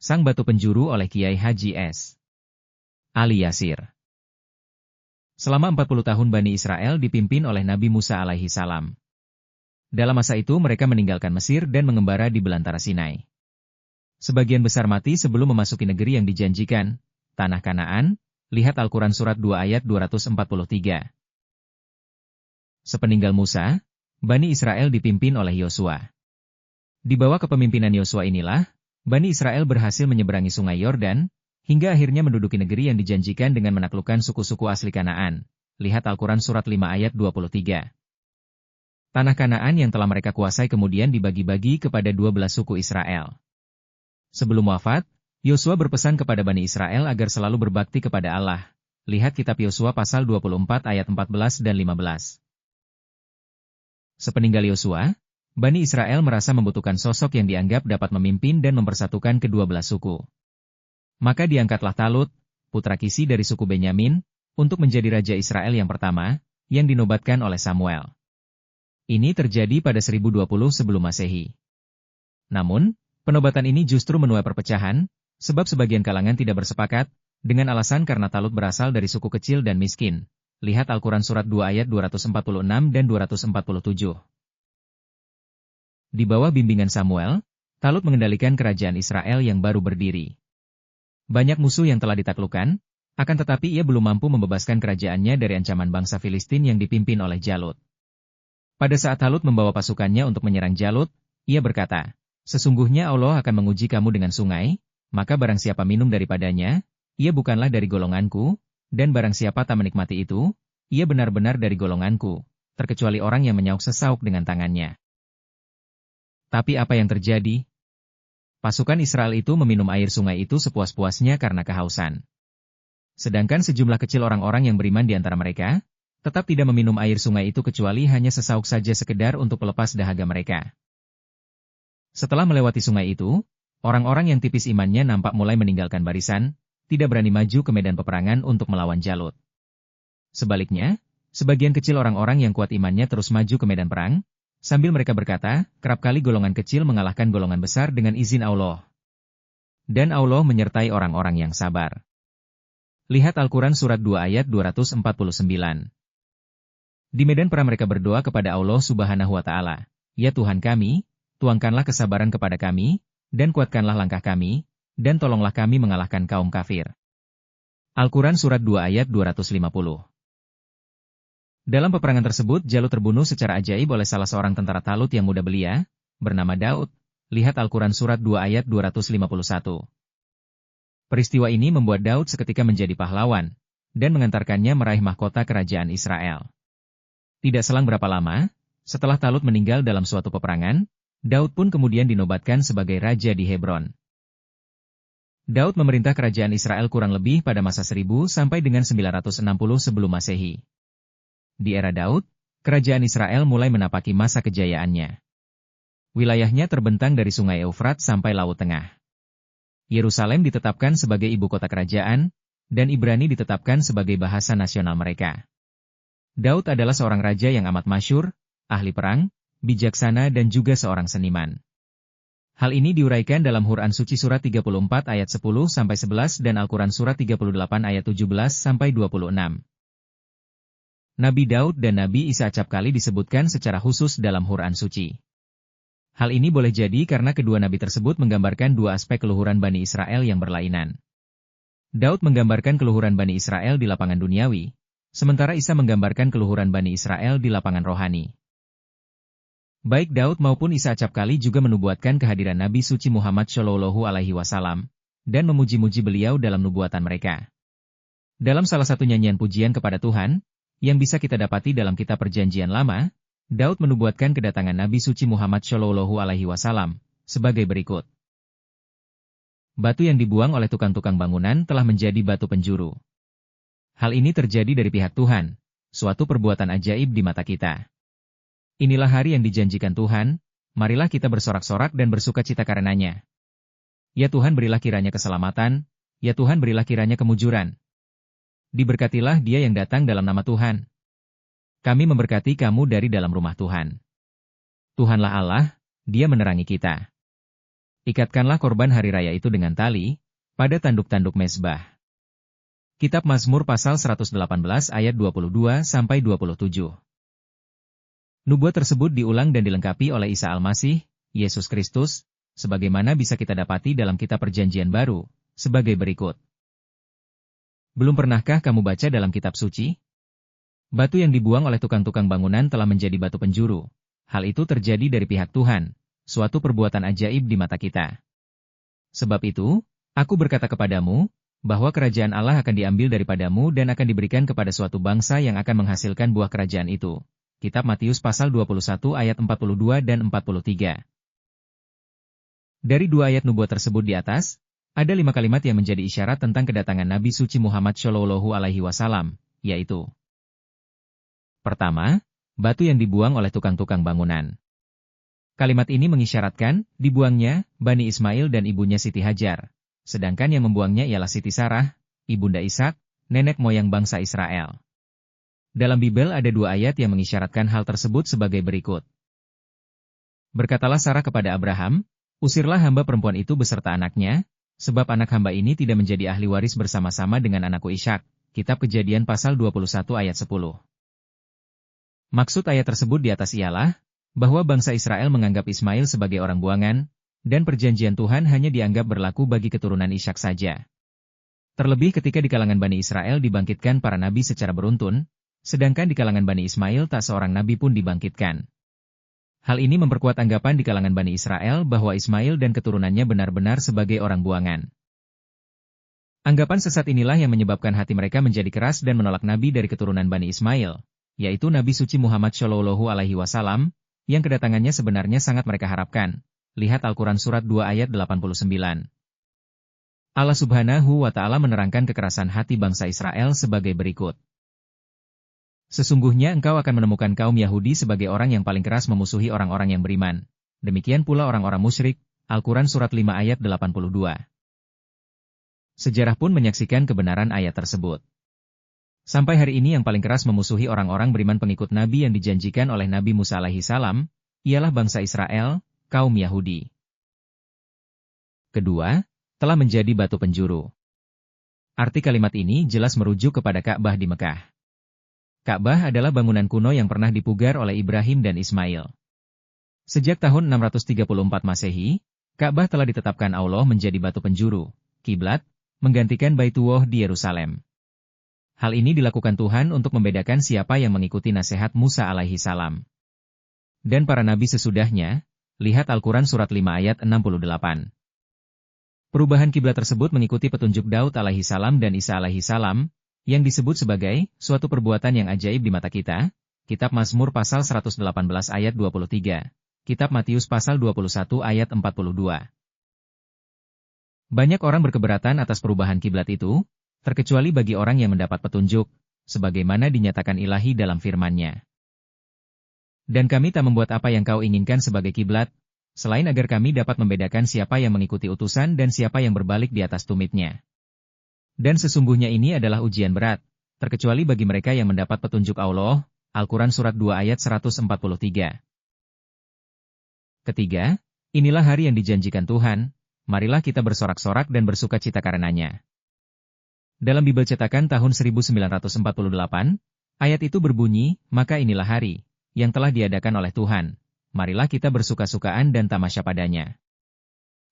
Sang Batu Penjuru oleh Kiai Haji S. Ali Yasir. Selama 40 tahun Bani Israel dipimpin oleh Nabi Musa alaihi salam. Dalam masa itu mereka meninggalkan Mesir dan mengembara di belantara Sinai. Sebagian besar mati sebelum memasuki negeri yang dijanjikan, Tanah Kanaan, lihat Al-Quran Surat 2 ayat 243. Sepeninggal Musa, Bani Israel dipimpin oleh Yosua. Di bawah kepemimpinan Yosua inilah, Bani Israel berhasil menyeberangi Sungai Yordan, hingga akhirnya menduduki negeri yang dijanjikan dengan menaklukkan suku-suku asli Kanaan. Lihat Al-Quran Surat 5 ayat 23. Tanah Kanaan yang telah mereka kuasai kemudian dibagi-bagi kepada 12 suku Israel. Sebelum wafat, Yosua berpesan kepada Bani Israel agar selalu berbakti kepada Allah. Lihat kitab Yosua pasal 24 ayat 14 dan 15. Sepeninggal Yosua, Bani Israel merasa membutuhkan sosok yang dianggap dapat memimpin dan mempersatukan kedua belah suku. Maka diangkatlah Talut, putra Kisi dari suku Benyamin, untuk menjadi raja Israel yang pertama, yang dinobatkan oleh Samuel. Ini terjadi pada 1020 sebelum Masehi. Namun, penobatan ini justru menuai perpecahan, sebab sebagian kalangan tidak bersepakat, dengan alasan karena Talut berasal dari suku kecil dan miskin. Lihat Al-Quran Surat 2 ayat 246 dan 247. Di bawah bimbingan Samuel, Talut mengendalikan kerajaan Israel yang baru berdiri. Banyak musuh yang telah ditaklukkan, akan tetapi ia belum mampu membebaskan kerajaannya dari ancaman bangsa Filistin yang dipimpin oleh Jalut. Pada saat Talut membawa pasukannya untuk menyerang Jalut, ia berkata, "Sesungguhnya Allah akan menguji kamu dengan sungai, maka barang siapa minum daripadanya, ia bukanlah dari golonganku, dan barang siapa tak menikmati itu, ia benar-benar dari golonganku, terkecuali orang yang menyauk sesauk dengan tangannya." Tapi apa yang terjadi? Pasukan Israel itu meminum air sungai itu sepuas-puasnya karena kehausan. Sedangkan sejumlah kecil orang-orang yang beriman di antara mereka, tetap tidak meminum air sungai itu kecuali hanya sesauk saja sekedar untuk pelepas dahaga mereka. Setelah melewati sungai itu, orang-orang yang tipis imannya nampak mulai meninggalkan barisan, tidak berani maju ke medan peperangan untuk melawan Jalut. Sebaliknya, sebagian kecil orang-orang yang kuat imannya terus maju ke medan perang, sambil mereka berkata, kerap kali golongan kecil mengalahkan golongan besar dengan izin Allah. Dan Allah menyertai orang-orang yang sabar. Lihat Al-Quran Surat 2 ayat 249. Di medan perang mereka berdoa kepada Allah Subhanahu wa Ta'ala, "Ya Tuhan kami, tuangkanlah kesabaran kepada kami, dan kuatkanlah langkah kami, dan tolonglah kami mengalahkan kaum kafir." Al-Quran Surat 2 ayat 250. Dalam peperangan tersebut Jalut terbunuh secara ajaib oleh salah seorang tentara Talut yang muda belia, bernama Daud. Lihat Al-Quran Surat 2 ayat 251. Peristiwa ini membuat Daud seketika menjadi pahlawan, dan mengantarkannya meraih mahkota kerajaan Israel. Tidak selang berapa lama, setelah Talut meninggal dalam suatu peperangan, Daud pun kemudian dinobatkan sebagai raja di Hebron. Daud memerintah kerajaan Israel kurang lebih pada masa 1000 sampai dengan 960 sebelum Masehi. Di era Daud, kerajaan Israel mulai menapaki masa kejayaannya. Wilayahnya terbentang dari Sungai Eufrat sampai Laut Tengah. Yerusalem ditetapkan sebagai ibu kota kerajaan, dan Ibrani ditetapkan sebagai bahasa nasional mereka. Daud adalah seorang raja yang amat masyhur, ahli perang, bijaksana dan juga seorang seniman. Hal ini diuraikan dalam Quran Suci Surat 34 ayat 10-11 dan Al-Quran Surat 38 ayat 17-26. Nabi Daud dan Nabi Isa acap kali disebutkan secara khusus dalam Quran Suci. Hal ini boleh jadi karena kedua nabi tersebut menggambarkan dua aspek keluhuran Bani Israel yang berlainan. Daud menggambarkan keluhuran Bani Israel di lapangan duniawi, sementara Isa menggambarkan keluhuran Bani Israel di lapangan rohani. Baik Daud maupun Isa acap kali juga menubuatkan kehadiran Nabi Suci Muhammad Shallallahu Alaihi Wasallam, dan memuji-muji beliau dalam nubuatan mereka. Dalam salah satu nyanyian pujian kepada Tuhan, yang bisa kita dapati dalam kitab Perjanjian Lama, Daud menubuatkan kedatangan Nabi Suci Muhammad Shallallahu Alaihi Wasallam sebagai berikut. Batu yang dibuang oleh tukang-tukang bangunan telah menjadi batu penjuru. Hal ini terjadi dari pihak Tuhan, suatu perbuatan ajaib di mata kita. Inilah hari yang dijanjikan Tuhan, marilah kita bersorak-sorak dan bersukacita karenanya. Ya Tuhan berilah kiranya keselamatan, ya Tuhan berilah kiranya kemujuran. Diberkatilah dia yang datang dalam nama Tuhan. Kami memberkati kamu dari dalam rumah Tuhan. Tuhanlah Allah, Dia menerangi kita. Ikatkanlah korban hari raya itu dengan tali, pada tanduk-tanduk mezbah. Kitab Mazmur pasal 118 ayat 22-27. Nubuat tersebut diulang dan dilengkapi oleh Isa Al-Masih, Yesus Kristus, sebagaimana bisa kita dapati dalam kitab Perjanjian Baru, sebagai berikut. Belum pernahkah kamu baca dalam kitab suci? Batu yang dibuang oleh tukang-tukang bangunan telah menjadi batu penjuru. Hal itu terjadi dari pihak Tuhan, suatu perbuatan ajaib di mata kita. Sebab itu, aku berkata kepadamu, bahwa kerajaan Allah akan diambil daripadamu dan akan diberikan kepada suatu bangsa yang akan menghasilkan buah kerajaan itu. Kitab Matius pasal 21 ayat 42 dan 43. Dari dua ayat nubuat tersebut di atas, ada 5 kalimat yang menjadi isyarat tentang kedatangan Nabi Suci Muhammad Shallallahu Alaihi Wasallam, yaitu: pertama, batu yang dibuang oleh tukang-tukang bangunan. Kalimat ini mengisyaratkan dibuangnya Bani Ismail dan ibunya Siti Hajar, sedangkan yang membuangnya ialah Siti Sarah, ibunda Ishak, nenek moyang bangsa Israel. Dalam Bible ada 2 ayat yang mengisyaratkan hal tersebut sebagai berikut. Berkatalah Sarah kepada Abraham, usirlah hamba perempuan itu beserta anaknya, sebab anak hamba ini tidak menjadi ahli waris bersama-sama dengan anakku Ishak. Kitab Kejadian pasal 21 ayat 10. Maksud ayat tersebut di atas ialah, bahwa bangsa Israel menganggap Ismail sebagai orang buangan, dan perjanjian Tuhan hanya dianggap berlaku bagi keturunan Ishak saja. Terlebih ketika di kalangan Bani Israel dibangkitkan para nabi secara beruntun, sedangkan di kalangan Bani Ismail tak seorang nabi pun dibangkitkan. Hal ini memperkuat anggapan di kalangan Bani Israel bahwa Ismail dan keturunannya benar-benar sebagai orang buangan. Anggapan sesat inilah yang menyebabkan hati mereka menjadi keras dan menolak nabi dari keturunan Bani Ismail, yaitu Nabi Suci Muhammad Shallallahu Alaihi Wasallam, yang kedatangannya sebenarnya sangat mereka harapkan. Lihat Al-Quran Surat 2 ayat 89. Allah Subhanahu wa Ta'ala menerangkan kekerasan hati bangsa Israel sebagai berikut. Sesungguhnya engkau akan menemukan kaum Yahudi sebagai orang yang paling keras memusuhi orang-orang yang beriman. Demikian pula orang-orang musyrik. Al-Quran Surat 5 ayat 82. Sejarah pun menyaksikan kebenaran ayat tersebut. Sampai hari ini yang paling keras memusuhi orang-orang beriman pengikut Nabi yang dijanjikan oleh Nabi Musa alaihi salam, ialah bangsa Israel, kaum Yahudi. Kedua, telah menjadi batu penjuru. Arti kalimat ini jelas merujuk kepada Ka'bah di Mekah. Ka'bah adalah bangunan kuno yang pernah dipugar oleh Ibrahim dan Ismail. Sejak tahun 634 Masehi, Ka'bah telah ditetapkan Allah menjadi batu penjuru, kiblat, menggantikan Baitullah di Yerusalem. Hal ini dilakukan Tuhan untuk membedakan siapa yang mengikuti nasihat Musa alaihi salam dan para nabi sesudahnya. Lihat Al-Quran Surat 5 ayat 68. Perubahan kiblat tersebut mengikuti petunjuk Daud alaihi salam dan Isa alaihi salam, yang disebut sebagai suatu perbuatan yang ajaib di mata kita. Kitab Mazmur pasal 118 ayat 23. Kitab Matius pasal 21 ayat 42. Banyak orang berkeberatan atas perubahan kiblat itu, terkecuali bagi orang yang mendapat petunjuk, sebagaimana dinyatakan ilahi dalam firman-Nya. Dan kami tak membuat apa yang kau inginkan sebagai kiblat, selain agar kami dapat membedakan siapa yang mengikuti utusan dan siapa yang berbalik di atas tumitnya. Dan sesungguhnya ini adalah ujian berat, terkecuali bagi mereka yang mendapat petunjuk Allah. Al-Quran Surat 2 ayat 143. Ketiga, inilah hari yang dijanjikan Tuhan, marilah kita bersorak-sorak dan bersuka cita karenanya. Dalam Bible cetakan tahun 1948, ayat itu berbunyi, maka inilah hari yang telah diadakan oleh Tuhan. Marilah kita bersuka-sukaan dan tamasya padanya.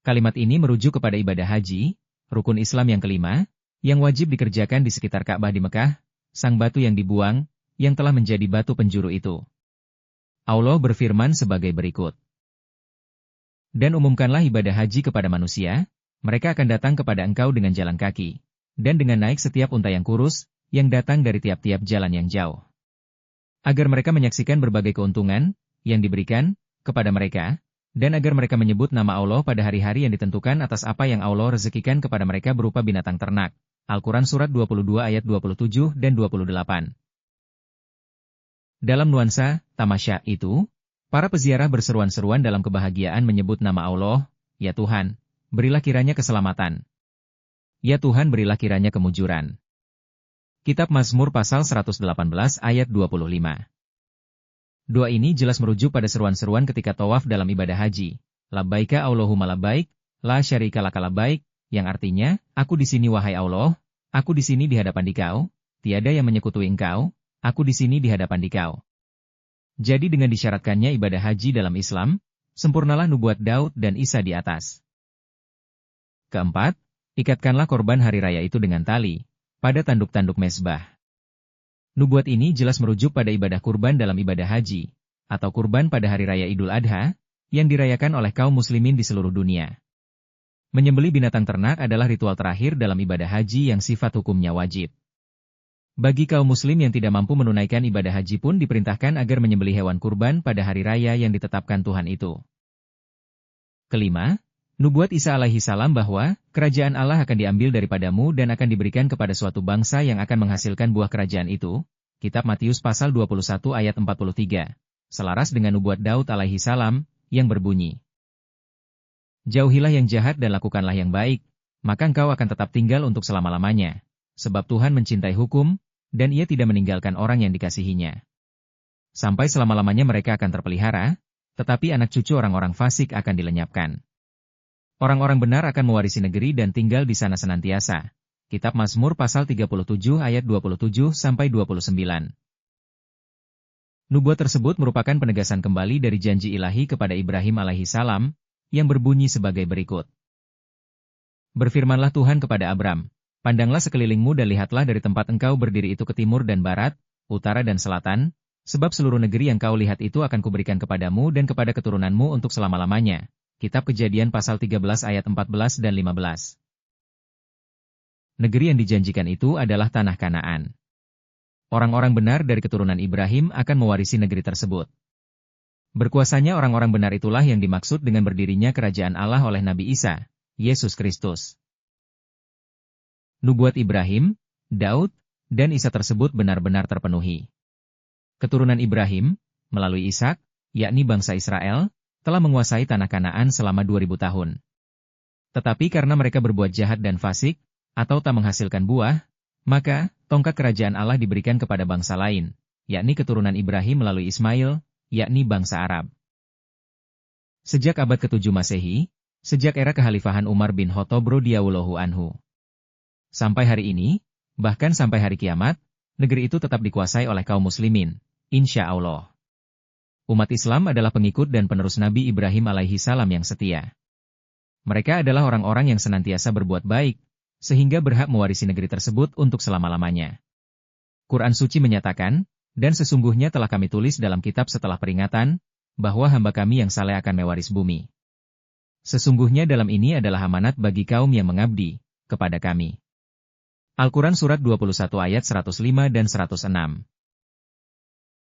Kalimat ini merujuk kepada ibadah haji, rukun Islam yang kelima, yang wajib dikerjakan di sekitar Ka'bah di Mekah, sang batu yang dibuang, yang telah menjadi batu penjuru itu. Allah berfirman sebagai berikut. Dan umumkanlah ibadah haji kepada manusia, mereka akan datang kepada engkau dengan jalan kaki, dan dengan naik setiap unta yang kurus, yang datang dari tiap-tiap jalan yang jauh. Agar mereka menyaksikan berbagai keuntungan, yang diberikan, kepada mereka, dan agar mereka menyebut nama Allah pada hari-hari yang ditentukan atas apa yang Allah rezekikan kepada mereka berupa binatang ternak. Al-Quran Surat 22 ayat 27 dan 28. Dalam nuansa, tamasya itu, para peziarah berseruan-seruan dalam kebahagiaan menyebut nama Allah, ya Tuhan, berilah kiranya keselamatan. Ya Tuhan berilah kiranya kemujuran. Kitab Mazmur pasal 118 ayat 25. Doa ini jelas merujuk pada seruan-seruan ketika tawaf dalam ibadah haji. Labbaika Allahumma labbaik, la syarika lakala baik, yang artinya, aku di sini wahai Allah, aku di sini di hadapan Dikau, tiada yang menyekutui Engkau, aku di sini di hadapan Dikau. Jadi dengan disyaratkannya ibadah haji dalam Islam, sempurnalah nubuat Daud dan Isa di atas. Keempat, ikatkanlah korban hari raya itu dengan tali, pada tanduk-tanduk mezbah. Nubuat ini jelas merujuk pada ibadah kurban dalam ibadah haji, atau kurban pada hari raya Idul Adha, yang dirayakan oleh kaum muslimin di seluruh dunia. Menyembelih binatang ternak adalah ritual terakhir dalam ibadah haji yang sifat hukumnya wajib. Bagi kaum muslim yang tidak mampu menunaikan ibadah haji pun diperintahkan agar menyembelih hewan kurban pada hari raya yang ditetapkan Tuhan itu. Kelima, nubuat Isa alaihi salam bahwa kerajaan Allah akan diambil daripadamu dan akan diberikan kepada suatu bangsa yang akan menghasilkan buah kerajaan itu. Kitab Matius pasal 21 ayat 43. Selaras dengan nubuat Daud alaihi salam yang berbunyi, jauhilah yang jahat dan lakukanlah yang baik, maka engkau akan tetap tinggal untuk selama-lamanya. Sebab Tuhan mencintai hukum, dan Ia tidak meninggalkan orang yang dikasihinya. Sampai selama-lamanya mereka akan terpelihara, tetapi anak cucu orang-orang fasik akan dilenyapkan. Orang-orang benar akan mewarisi negeri dan tinggal di sana senantiasa. Kitab Mazmur pasal 37 ayat 27-29. Nubuat tersebut merupakan penegasan kembali dari janji ilahi kepada Ibrahim alaihi salam, yang berbunyi sebagai berikut. Berfirmanlah Tuhan kepada Abram, pandanglah sekelilingmu dan lihatlah dari tempat engkau berdiri itu ke timur dan barat, utara dan selatan, sebab seluruh negeri yang kau lihat itu akan kuberikan kepadamu dan kepada keturunanmu untuk selama-lamanya. Kitab Kejadian pasal 13 ayat 14 dan 15. Negeri yang dijanjikan itu adalah tanah Kanaan. Orang-orang benar dari keturunan Ibrahim akan mewarisi negeri tersebut. Berkuasanya orang-orang benar itulah yang dimaksud dengan berdirinya kerajaan Allah oleh Nabi Isa, Yesus Kristus. Nubuat Ibrahim, Daud, dan Isa tersebut benar-benar terpenuhi. Keturunan Ibrahim, melalui Ishak, yakni bangsa Israel, telah menguasai tanah Kanaan selama 2000 tahun. Tetapi karena mereka berbuat jahat dan fasik, atau tak menghasilkan buah, maka tongkat kerajaan Allah diberikan kepada bangsa lain, yakni keturunan Ibrahim melalui Ismail, yakni bangsa Arab. Sejak abad ke-7 Masehi, sejak era kekhalifahan Umar bin Khattab radhiyallahu anhu, sampai hari ini, bahkan sampai hari kiamat, negeri itu tetap dikuasai oleh kaum muslimin, insya Allah. Umat Islam adalah pengikut dan penerus Nabi Ibrahim alaihi salam yang setia. Mereka adalah orang-orang yang senantiasa berbuat baik, sehingga berhak mewarisi negeri tersebut untuk selama-lamanya. Quran Suci menyatakan, dan sesungguhnya telah kami tulis dalam kitab setelah peringatan, bahwa hamba kami yang saleh akan mewaris bumi. Sesungguhnya dalam ini adalah amanat bagi kaum yang mengabdi kepada kami. Al-Quran Surat 21 ayat 105 dan 106.